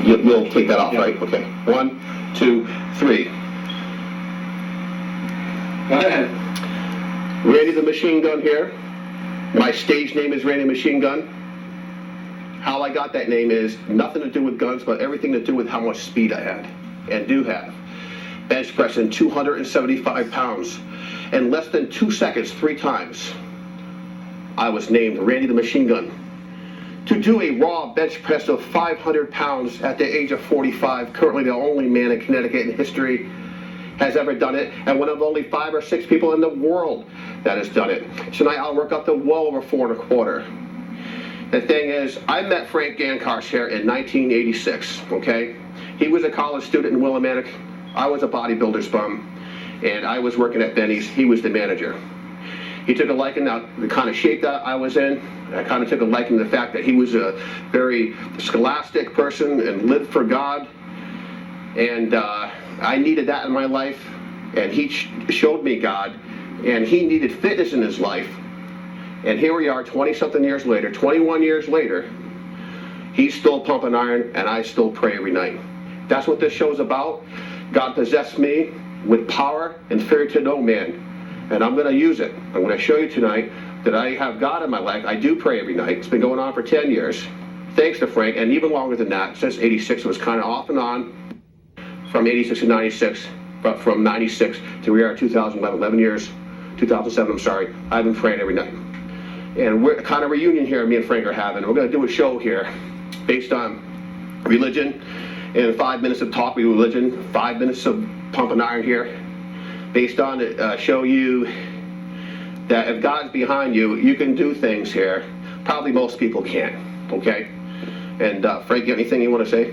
You'll take that off, yeah. Right? Okay. 1, 2, 3. Go ahead. Randy the Machine Gun here. My stage name is Randy Machine Gun. How I got that name is nothing to do with guns, but everything to do with how much speed I had and do have. Bench pressing 275 pounds. In less than 2 seconds, 3 times, I was named Randy the Machine Gun. To do a raw bench press of 500 pounds at the age of 45, currently the only man in Connecticut in history has ever done it, and one of only 5 or 6 people in the world that has done it. Tonight I'll work up to well over 4 1/4. The thing is, I met Frank Gankarsh here in 1986, okay? He was a college student in Willimantic. I was a bodybuilder's bum, and I was working at Benny's. He was the manager. He took a liking to the kind of shape that I was in. I kind of took a liking to the fact that he was a very scholastic person and lived for God. And I needed that in my life, and he showed me God, and he needed fitness in his life. And here we are 20-something years later, 21 years later, he's still pumping iron, and I still pray every night. That's what this show's about. God possessed me with power and fear to no man, and I'm going to use it. I'm going to show you tonight that I have God in my life. I do pray every night. It's been going on for 10 years, thanks to Frank, and even longer than that. Since 86, it was kind of off and on, from 86 to 96, but from 96 to we are 2011, 11 years, 2007, I'm sorry, I've been praying every night. And we're kind of reunion here, me and Frank are having. We're going to do a show here based on religion, and 5 minutes of talk with religion, 5 minutes of pumping iron here, based on it, show you that if God's behind you, you can do things here. Probably most people can't, okay? And Frank, you got anything you want to say?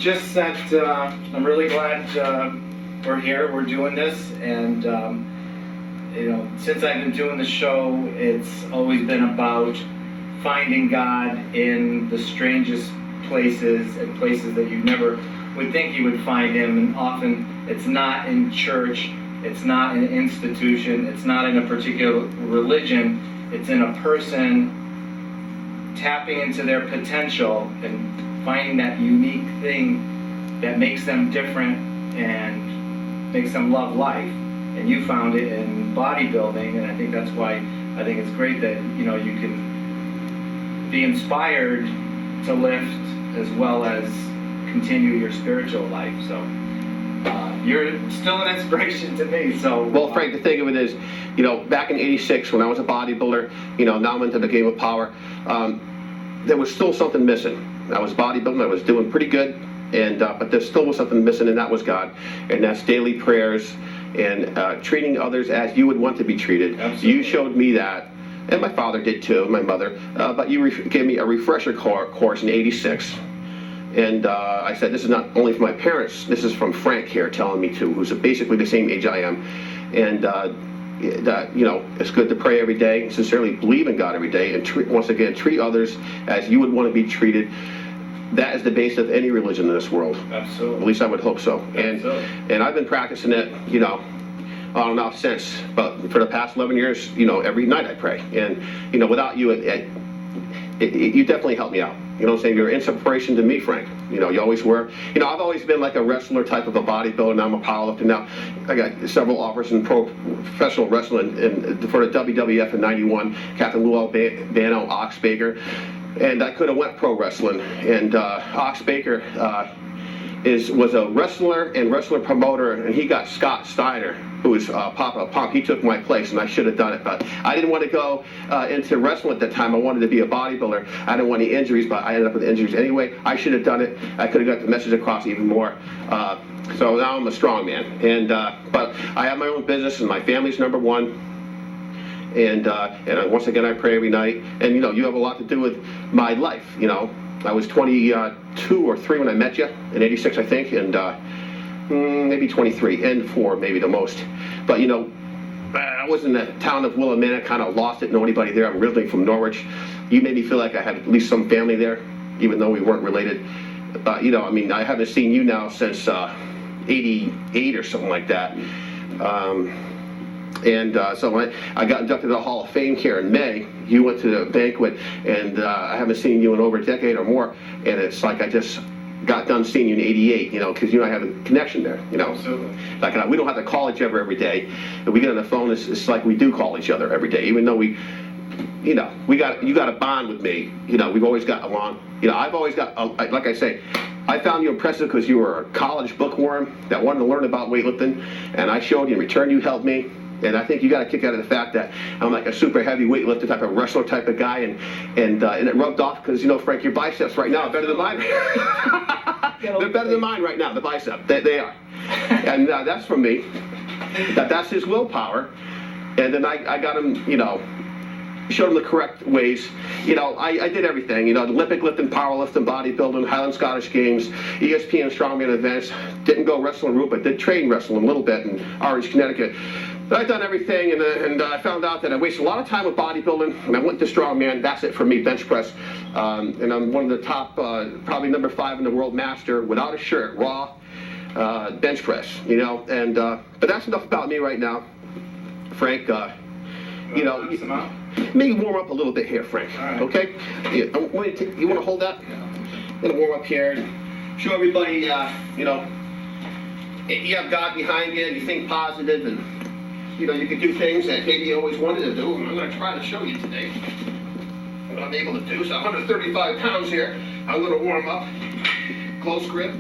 Just that I'm really glad we're here, we're doing this, and you know, since I've been doing the show, it's always been about finding God in the strangest places and places that you never would think you would find him. And often it's not in church, it's not in an institution, it's not in a particular religion, it's in a person tapping into their potential and finding that unique thing that makes them different and makes them love life. And you found it in bodybuilding, and I think that's why I think it's great that, you know, you can be inspired to lift as well as continue your spiritual life. So you're still an inspiration to me. So well, Frank, the thing of it is, you know, back in '86 when I was a bodybuilder, you know, now I'm into the game of power. There was still something missing. I was bodybuilding. I was doing pretty good, and but there still was something missing, and that was God, and that's daily prayers and treating others as you would want to be treated. Absolutely. You showed me that, and my father did too, my mother. But you gave me a refresher course in '86. And I said, this is not only from my parents, this is from Frank here telling me to, who's basically the same age I am. And you know, it's good to pray every day, sincerely believe in God every day, and once again, treat others as you would want to be treated. That is the base of any religion in this world. Absolutely. At least I would hope so. Absolutely. And I've been practicing it, you know, on and off since. But for the past 11 years, you know, every night I pray. And, you know, without you, you definitely helped me out. You know what I'm saying? You're an inspiration to me, Frank. You know, you always were. You know, I've always been like a wrestler type of a bodybuilder. Now I'm a powerlifter. Now I got several offers in professional wrestling for the WWF in '91. Captain Lou Albano, Ox Baker. And I could have went pro wrestling. And Ox Baker was a wrestler and wrestler promoter, and he got Scott Steiner, who was Papa Pump. He took my place, and I should have done it, but I didn't want to go into wrestling at that time. I wanted to be a bodybuilder. I didn't want any injuries, but I ended up with injuries anyway. I should have done it. I could have got the message across even more. So now I'm a strong man, and but I have my own business, and my family's number one. And once again, I pray every night. And you know, you have a lot to do with my life. You know, I was 22 or 3 when I met you in '86, I think, and maybe 23 and 4, maybe the most. But you know, I was in the town of Willimantic, kind of lost, didn't know anybody there. I'm originally from Norwich. You made me feel like I had at least some family there, even though we weren't related. But you know, I mean, I haven't seen you now since '88 or something like that. And so when I got inducted to the Hall of Fame here in May, you went to the banquet, and I haven't seen you in over a decade or more, and it's like I just got done seeing you in '88, you know, because you and I have a connection there, you know. Absolutely. Like we don't have to call each other every day. If we get on the phone, it's like we do call each other every day, even though we, you know, you got a bond with me. You know, we've always got along. You know, I've always got, like I say, I found you impressive because you were a college bookworm that wanted to learn about weightlifting, and I showed you. In return, you helped me. And I think you got a kick out of the fact that I'm like a super heavy weightlifter type of wrestler type of guy, and it rubbed off because, you know, Frank, your biceps right now are better than mine. They're better than mine right now, the bicep. They are. And that's from me. That's his willpower. And then I got him, you know, showed him the correct ways. You know, I did everything. You know, Olympic lifting, powerlifting, bodybuilding, Highland Scottish Games, ESPN strongman events. Didn't go wrestling route, but did train wrestling a little bit in Orange, Connecticut. But I've done everything, and I found out that I wasted a lot of time with bodybuilding, and I went to strongman. That's it for me, bench press. And I'm one of the top, probably number 5 in the world master, without a shirt, raw bench press. You know, and but that's enough about me right now, Frank. You know, maybe warm up a little bit here, Frank. Right. Okay? You want to hold that? I'm gonna warm up here and show everybody. You know, you have God behind you, and you think positive, and you know, you can do things that maybe you always wanted to do, and I'm going to try to show you today what I'm able to do. So 135 pounds here. I'm going to warm up. Close grip.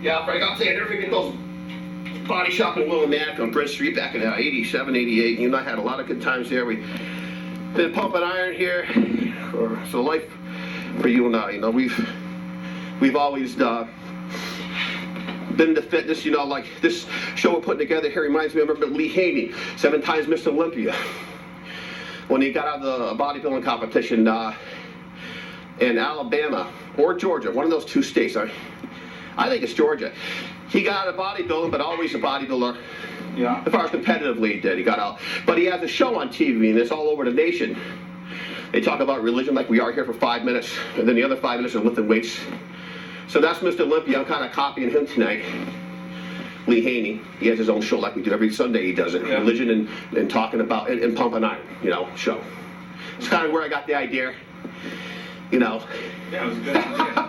Yeah, Frank, I'll tell you, I never forget those body shop in Willimantic on Bridge Street back in 87, 88. You know, I had a lot of good times there. We did pump and iron here for life for you and I. You know, we've always been into fitness. You know, like this show we're putting together here reminds me of Lee Haney, 7 times Mr. Olympia, when he got out of the bodybuilding competition in Alabama or Georgia, one of those 2 states. I think it's Georgia. He got out of bodybuilding, but always a bodybuilder. Yeah. As far as competitively, he did. He got out. But he has a show on TV, and it's all over the nation. They talk about religion like we are here for 5 minutes, and then the other 5 minutes are lifting weights. So that's Mr. Olympia. I'm kind of copying him tonight. Lee Haney. He has his own show like we do every Sunday. He does it. Yeah. Religion and talking about and pump and iron, you know, show. It's kind of where I got the idea, you know. Yeah, it was a good idea.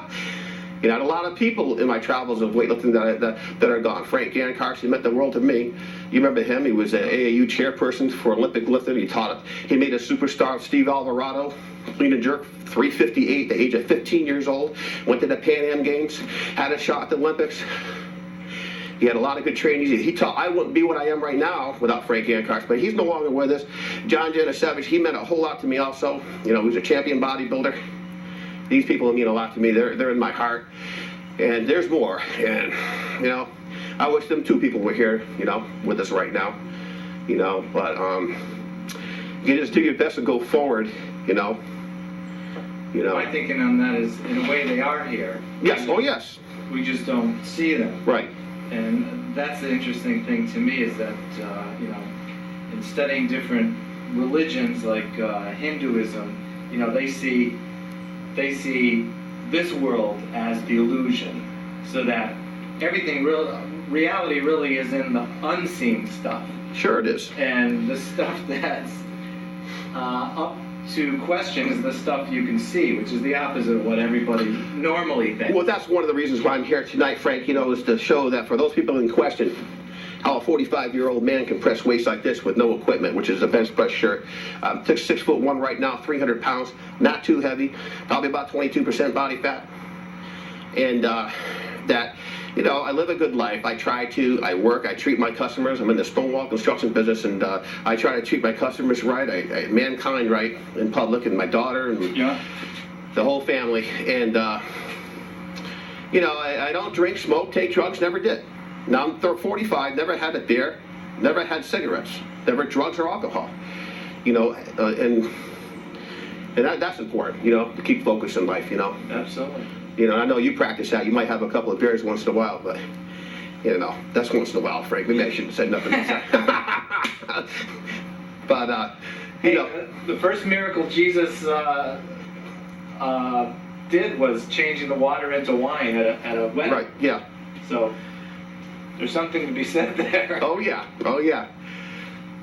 You know, a lot of people in my travels of weightlifting that are gone. Frank Gancarsh, he meant the world to me. You remember him? He was an AAU chairperson for Olympic lifting. He taught it. He made a superstar of Steve Alvarado, clean and jerk, 358, the age of 15 years old. Went to the Pan Am Games, had a shot at the Olympics. He had a lot of good trainees. He taught. I wouldn't be what I am right now without Frank Gancarsh, but he's no longer with us. John Janusevich, he meant a whole lot to me also. You know, he was a champion bodybuilder. These people mean a lot to me. They're in my heart, and there's more. And you know, I wish them 2 people were here, you know, with us right now. You know, but you just do your best and go forward. You know. My thinking on that is, in a way, they are here. Yes. Oh, yes. We just don't see them. Right. And that's the interesting thing to me is that you know, in studying different religions like Hinduism, you know, they see this world as the illusion, so that everything reality really is in the unseen stuff. Sure it is. And the stuff that's up to question is the stuff you can see, which is the opposite of what everybody normally thinks. Well, that's one of the reasons why I'm here tonight, Frank, you know, is to show that for those people in question, how a 45-year-old man can press weights like this with no equipment, which is a bench press shirt. 6'1" right now, 300 pounds, not too heavy, probably about 22% body fat. And that, you know, I live a good life. I work, I treat my customers. I'm in the Stonewall construction business, and I try to treat my customers right, mankind right in public, and my daughter, and the whole family. And, you know, I don't drink, smoke, take drugs, never did. Now I'm 45, never had a beer, never had cigarettes, never drugs or alcohol. You know, and that's important, you know, to keep focused in life, you know. Absolutely. You know, I know you practice that. You might have a couple of beers once in a while, but, you know, that's once in a while, Frank. Maybe I shouldn't say nothing. But, Hey, you know, the first miracle Jesus did was changing the water into wine at a wedding. right, yeah. So there's something to be said there. Oh, yeah, oh, yeah.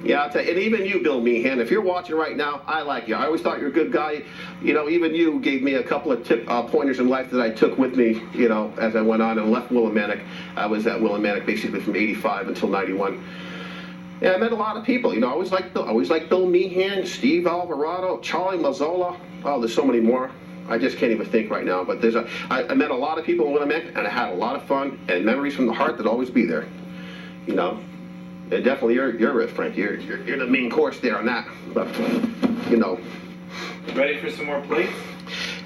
Yeah, I'll tell you, and even you, Bill Meehan, if you're watching right now, I like you. I always thought you're a good guy. You know, even you gave me a couple of pointers in life that I took with me, you know, as I went on and left Willimantic. I was at Willimantic basically from 85 until 91. Yeah, I met a lot of people. You know, I always liked Bill Meehan, Steve Alvarado, Charlie Mazzola. Oh, there's so many more. I just can't even think right now. But I met a lot of people in Willimantic, and I had a lot of fun and memories from the heart that always be there. You know. And definitely, you're it, Frank. You're the main course there on that. But you know. Ready for some more plates?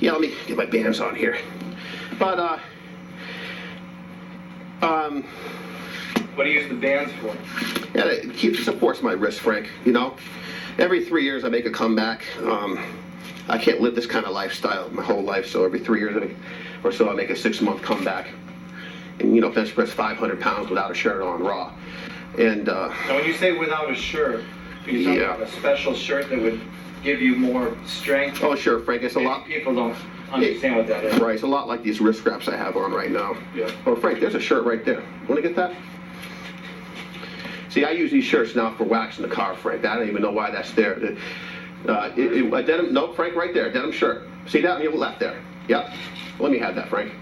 Yeah, let me get my bands on here. But What do you use the bands for? yeah, it supports my wrist, Frank. You know, every 3 years I make a comeback. I can't live this kind of lifestyle my whole life, so every 3 years or so I make a 6-month comeback. And you know, bench press 500 pounds without a shirt on, raw. And Now, when you say without a shirt, are you talking about a special shirt that would give you more strength? oh, sure, Frank, it's a lot. People don't understand what that is. Right, it's a lot like these wrist straps I have on right now. Yeah. Oh, Frank, there's a shirt right there. Want to get that? See, I use these shirts now for waxing the car, Frank. I don't even know why that's there. A denim, no, Frank, right there, denim shirt. See that on your left there? Yep. Let me have that, Frank.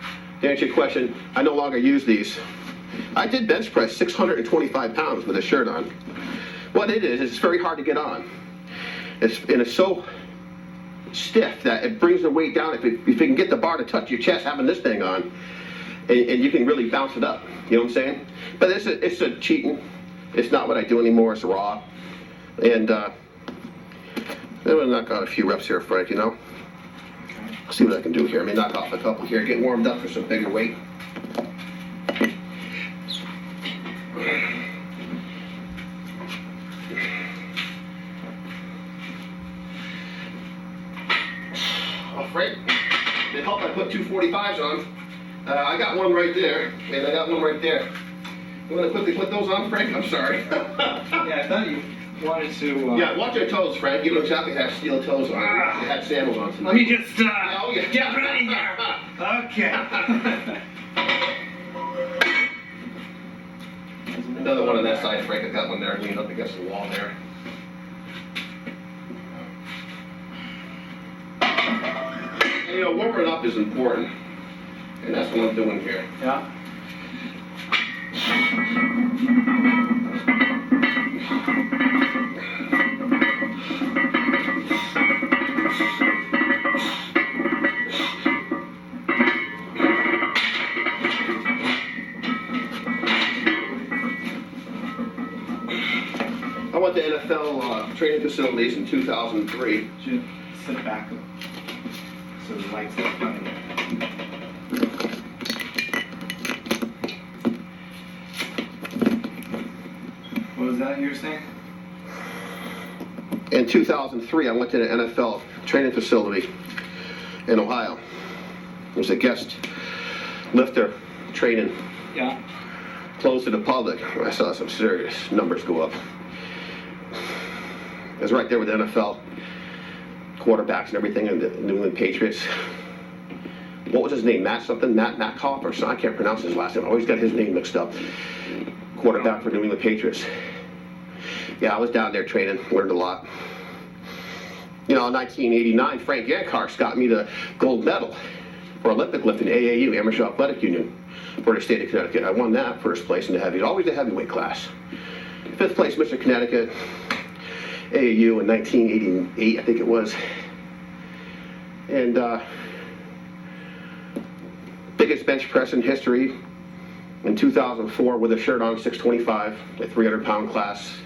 To answer your question, I no longer use these. I did bench press 625 pounds with a shirt on. What it is, it's very hard to get on. It's so stiff that it brings the weight down. If you can get the bar to touch your chest having this thing on, and you can really bounce it up. You know what I'm saying? But it's a cheating. It's not what I do anymore. It's raw. And I'm gonna knock out a few reps here, Frank, you know? See what I can do here. I may knock off a couple here, get warmed up for some bigger weight. Oh, Frank, it helped I put 245s on. I got one right there, and I got one right there. You want to quickly put those on, Frank? I'm sorry. Yeah, I thought you wanted to... Yeah, watch your toes, Frank. You don't exactly have steel toes on. You had sandals on tonight. Let me just Oh, yeah. get ready here. Okay. Another one on that side, Frank. I got one there leaning up against the wall there. And, you know, warming up is important. And that's what I'm doing here. Yeah. I went to NFL training facilities in 2003. Should sit back so the light's not funny. What was that you were saying? In 2003, I went to the NFL training facility in Ohio. It was a guest lifter training, Yeah. closed to the public. I saw some serious numbers go up. It was right there with the NFL quarterbacks and everything, and the New England Patriots. What was his name? Matt something? Matt Metcalf or something? I can't pronounce his last name. I always got his name mixed up. Quarterback for New England Patriots. Yeah, I was down there training, learned a lot. You know, in 1989, Frank Yankarks got me the gold medal for Olympic lifting, AAU, Amateur Athletic Union, for the state of Connecticut. I won that first place in the heavy, always the heavyweight class. Fifth place, Mr. Connecticut, AAU in 1988, I think it was. And biggest bench press in history in 2004 with a shirt on, 625, a 300-pound class.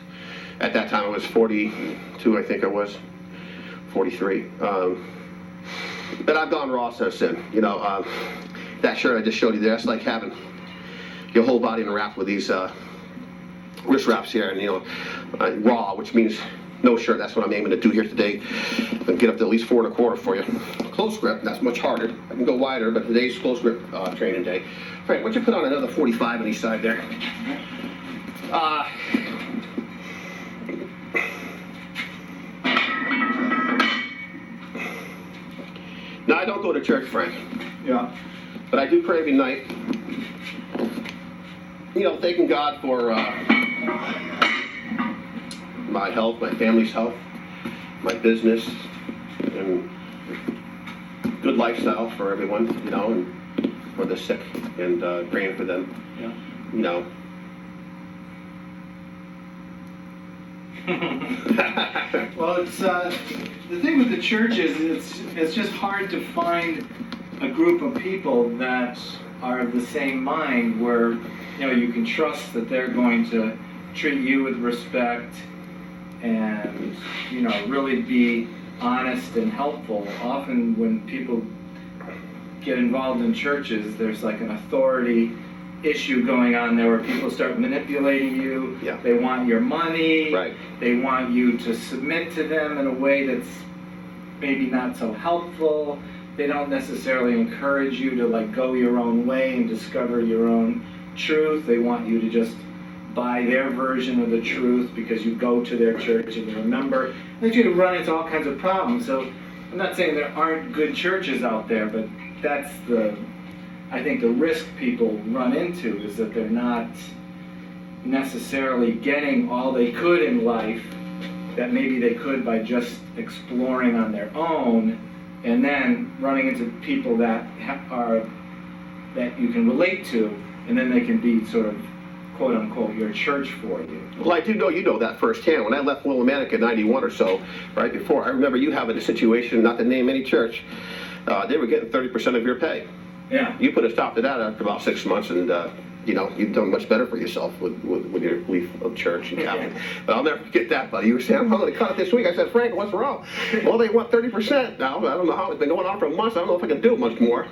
At that time, I was 42, I think I was, 43. But I've gone raw since then. You know, that shirt I just showed you there, that's like having your whole body wrapped with these wrist wraps here, and you know, raw, which means no shirt. That's what I'm aiming to do here today. And get up to at least 4 1/4 for you. Close grip, that's much harder. I can go wider, but today's close grip training day. Frank, why don't you put on another 45 on each side there? I don't go to church, Frank, Yeah. but I do pray every night. You know, thanking God for my health, my family's health, my business, and good lifestyle for everyone, you know, and for the sick, and praying for them, Yeah. you know. Well, it's the thing with the church is it's just hard to find a group of people that are of the same mind where you can trust that they're going to treat you with respect and really be honest and helpful. Often when people get involved in churches, there's like an authority issue going on there where people start manipulating you. Yeah. They want your money. Right. They want you to submit to them in a way that's maybe not so helpful. They don't necessarily encourage you to like go your own way and discover your own truth. They want you to just buy their version of the truth because you go to their church and you're a member. They want you to run into all kinds of problems. So I'm not saying there aren't good churches out there, but that's I think the risk people run into is that they're not necessarily getting all they could in life that maybe they could by just exploring on their own, and then running into people that you can relate to, and then they can be sort of quote unquote your church for you. Well, I do know you know that firsthand. When I left Willimantic in '91 or so, right before, I remember you having a situation, not to name any church, they were getting 30% of your pay. Yeah. You put a stop to that after about 6 months, and you've done much better for yourself with your belief of church and Catholic. But I'll never forget that, buddy. You were saying, I'm going to cut it this week. I said, Frank, what's wrong? Well, they want 30% now. I don't know how it's been going on for months. I don't know if I can do much more.